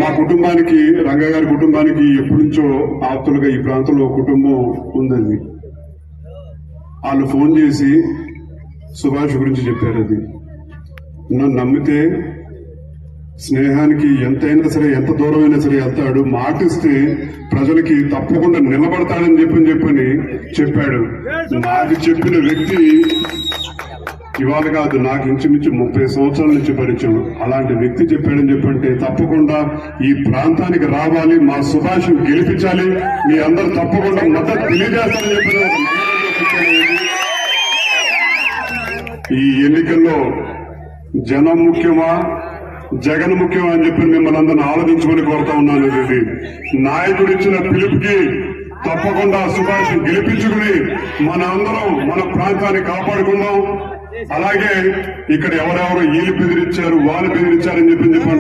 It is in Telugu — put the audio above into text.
మా కుటుంబానికి, రంగ గారి కుటుంబానికి ఎప్పటి నుంచో ఆప్తులుగా ఈ ప్రాంతంలో కుటుంబం ఉందండి. వాళ్ళు ఫోన్ చేసి సుభాష్ గురించి చెప్పారు. అది నన్ను నమ్మితే స్నేహానికి ఎంతైనా సరే, ఎంత దూరమైనా సరే వెళ్తాడు, మాటిస్తే ప్రజలకి తప్పకుండా నిలబడతాడని చెప్పని చెప్పాడు. నాకు చెప్పిన వ్యక్తి ఇవాళ కాదు, నాకు ఇంచుమించు 30 సంవత్సరాల నుంచి పరిచయం. అలాంటి వ్యక్తి చెప్పాడని చెప్పంటే తప్పకుండా ఈ ప్రాంతానికి రావాలి, మా సుభాష్ గెలిపించాలి, మీ అందరూ తప్పకుండా మద్దతు తెలియజేస్తారని చెప్పిన ఈ ఎన్నికల్లో జనం ముఖ్యమా, జగన్ ముఖ్యమా అని చెప్పి మిమ్మల్ని అందరిని ఆలోచించుకొని కోరుతా ఉన్నాను. ఇది నాయకుడు ఇచ్చిన పిలుపుకి తప్పకుండా సుభాష్ గెలిపించుకుని మన అందరం మన ప్రాంతాన్ని కాపాడుకుందాం. అలాగే ఇక్కడ ఎవరెవరు వీళ్ళు బెదిరించారు, వాళ్ళు బెదిరించారని చెప్పి